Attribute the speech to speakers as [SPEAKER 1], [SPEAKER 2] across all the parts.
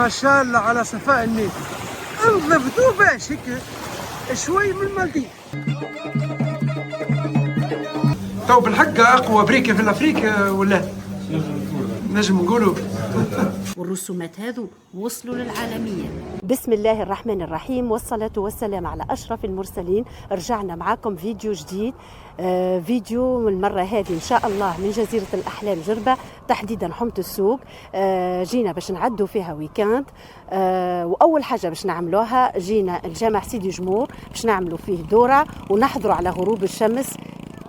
[SPEAKER 1] ما شاء الله على صفاء النيل. انضفتوا باش هيك شوي من المالديف. تو بالحق اقوى بريكه في الافريق ولا نجم نقولوا.
[SPEAKER 2] والرسومات هذو وصلوا للعالمية.
[SPEAKER 3] بسم الله الرحمن الرحيم، والصلاة والسلام على أشرف المرسلين. رجعنا معكم فيديو جديد، فيديو المرة هذه إن شاء الله من جزيرة الأحلام جربة، تحديدا حومة السوق. جينا باش نعدوا فيها ويكاند، وأول حاجة باش نعملوها جينا الجامع سيدي جمور باش نعملوا فيه دورة ونحضروا على غروب الشمس.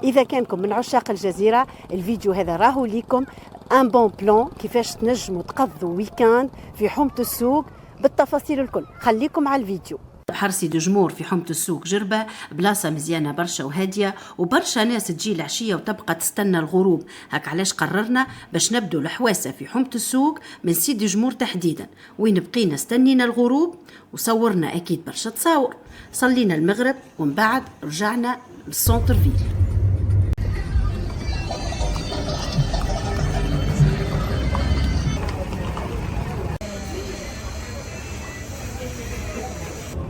[SPEAKER 3] إذا كانكم من عشاق الجزيرة الفيديو هذا راهو ليكم ان بون بلان كيفاش تنجموا تقضوا ويكاند في حومة السوق بالتفاصيل الكل. خليكم على الفيديو.
[SPEAKER 2] بحر سيدي جمور في حومة السوق جربة بلاصة مزيانة برشا وهادية، وبرشا ناس تجي العشية وتبقى تستنى الغروب. هك علاش قررنا باش نبدو الحواسة في حومة السوق من سيدي جمور تحديدا، وين بقينا استنينا الغروب وصورنا أكيد برشا تصاور. صلينا المغرب ومن بعد رجعنا للسونتر فيل.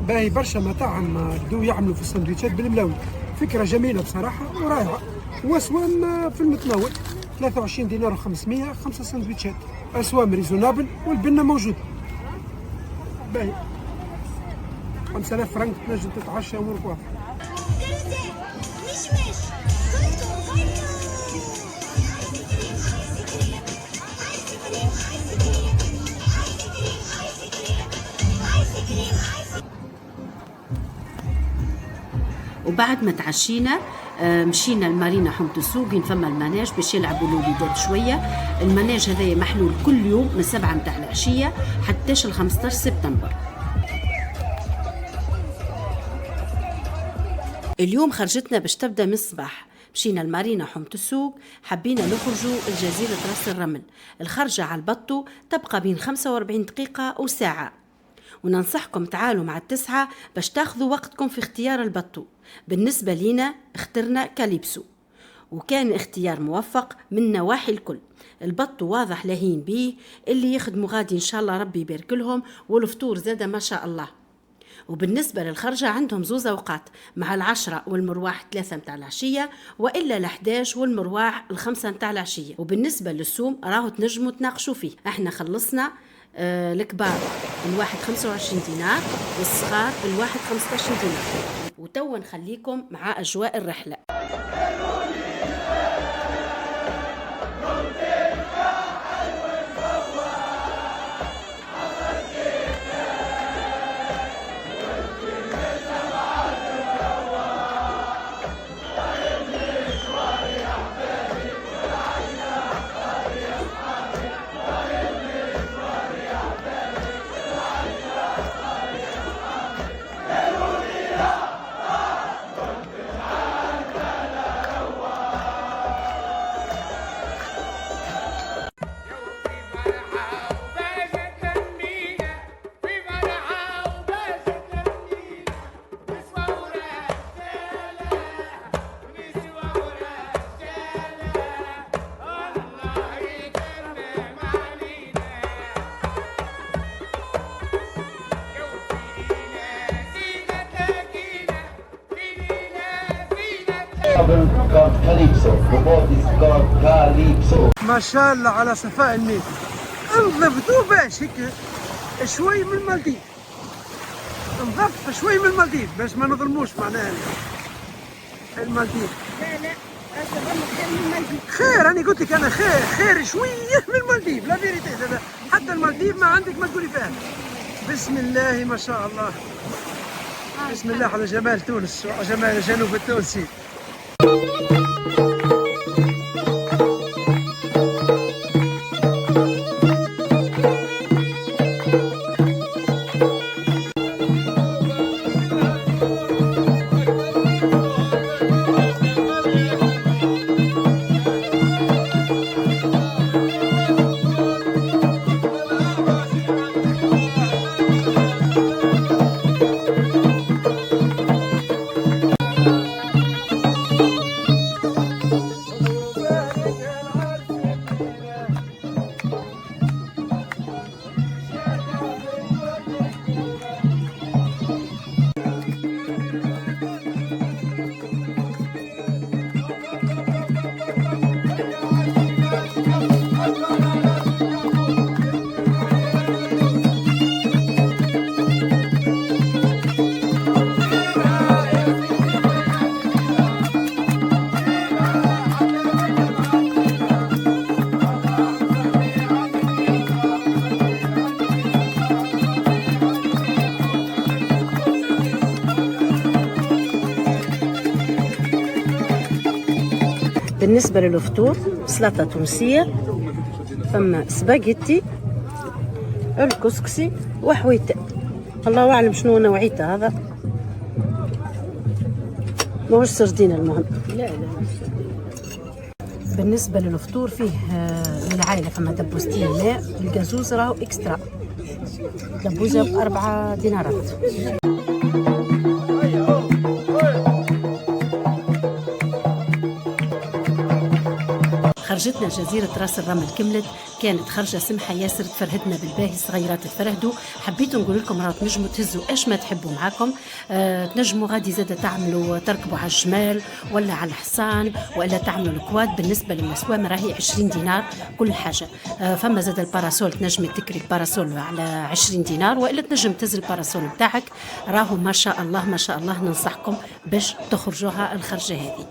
[SPEAKER 1] باهي برشا مطاعم بدو يعملوا في السندويتشات بالملون، فكرة جميلة بصراحة ورائعة، وأسوام في المتناول. 23 دينار و500 5 سندويتشات، أسوام ريزونابل والبنة موجودة. باهي 5000 فرنك تنجم تتعشى أمورك واضحة.
[SPEAKER 2] وبعد ما تعشينا مشينا المارينا حومة السوق، فما المناج باش يلعبوا الوليدات شويه. المناج هذايا محلول كل يوم من 7 متاع العشيه حتى 15 سبتمبر. اليوم خرجتنا باش تبدا من الصباح. مشينا المارينا حومة السوق، حبينا نخرجوا لجزيرة راس الرمل. الخرجة على البطو تبقى بين 45 دقيقة وساعة، وننصحكم تعالوا مع 9 باش تاخذوا وقتكم في اختيار البطو. بالنسبة لينا اخترنا كاليبسو، وكان اختيار موفق من نواحي الكل. البطو واضح لهين بيه، اللي يخدموا غادي ان شاء الله ربي يبارك لهم، والفطور زاد ما شاء الله. وبالنسبة للخرجة عندهم زوز أوقات، مع 10 والمرواح 3 متاع العشية، وإلا 11 والمرواح 5 متاع العشية. وبالنسبة للسوم راهو تنجموا تناقشوا فيه. احنا خلصنا الكبار الواحد 25 دينار والصغار الواحد 15 دينار. وتوا نخليكم مع أجواء الرحلة.
[SPEAKER 1] ما شاء الله على صفاء النيل. انضفتوا باش هيك شوي من المالديف، نضف شوي من المالديف باش ما نظلموش معناها المالديف. لا خير من المالديف. خير، راني قلت لك انا خير شويه من المالديف، لا فيريتي. حتى المالديف ما عندك ما تقولي فيها. بسم الله ما شاء الله، بسم الله على جمال تونس وجمال الجنوب التونسي.
[SPEAKER 3] بالنسبة للفطور سلطة تونسية، فما سباجيتي، الكسكسي وحويتة. الله أعلم شنو نوعيته هذا، ماهوش سردين المهم. بالنسبة للفطور فيه للعائلة فما دبوستين ماء، الجازوز راهو اكسترا، دبوزة ب4 دينارات. خرجتنا جزيرة راس الرمل كملت، كانت خرجة سمحة ياسر، تفرهدنا بالباهي، صغيرات تفرهدوا. حبيت نقول لكم راه تنجموا تهزوا ايش ما تحبوا معاكم، تنجموا غادي زادة تعملوا تركبوا على الجمال ولا على الحصان ولا تعملوا الكواد. بالنسبة للمسوام راهي 20 دينار كل حاجة. فما زاد الباراسول، تنجمي تكري الباراسول على 20 دينار، والا تنجم تهز الباراسول بتاعك. راهو ما شاء الله ما شاء الله، ننصحكم باش تخرجوها الخرجة هذه.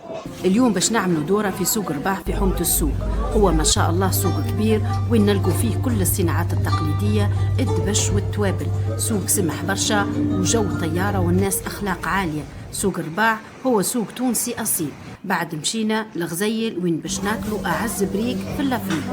[SPEAKER 3] اليوم باش نعملوا دورة في سوق رباح في حومة السوق. هو ما شاء الله سوق كبير وين نلقوا فيه كل الصناعات التقليدية، الدبش والتوابل. سوق سمح برشا وجو طيارة والناس أخلاق عالية. سوق رباح هو سوق تونسي أصيل. بعد مشينا لغزيل وين باش ناكلوا أعز بريك في اللافريك.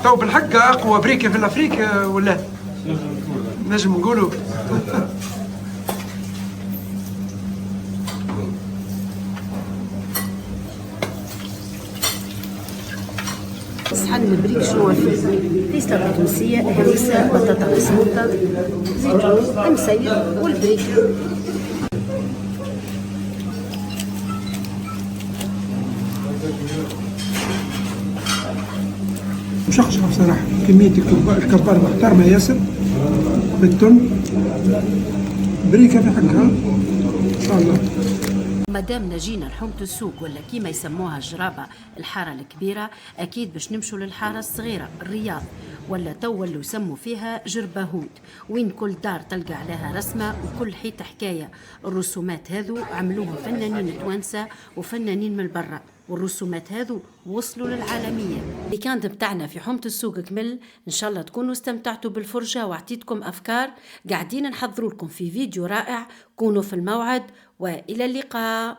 [SPEAKER 1] تو بالحق اقوى بريكه في الافريك ولا نجم نقولوا.
[SPEAKER 3] صحن البريك شنو فيه؟ في سلطة تونسية، هريسة، بطاطا مسموطة، زيتون، مسير والبريك.
[SPEAKER 1] مشخشخة بصراحة، كمية الكبار محترمة ياسر بالتن، بريكة في حقها إن شاء الله.
[SPEAKER 2] مادام نجينا لحومة السوق ولا كيما يسموها الجرابة الحارة الكبيرة، أكيد باش نمشوا للحارة الصغيرة الرياض، ولا تو اللي يسموا فيها جربهود، وين كل دار تلقى عليها رسمة وكل حيطة حكاية. الرسومات هذو عملوها فنانين توانسة وفنانين من برا، والرسومات هذو وصلوا للعالمية. الويكاند بتاعنا في حومة السوق كمل، إن شاء الله تكونوا استمتعتوا بالفرجة وعطيتكم أفكار. قاعدين نحضروا لكم في فيديو رائع، كونوا في الموعد وإلى اللقاء.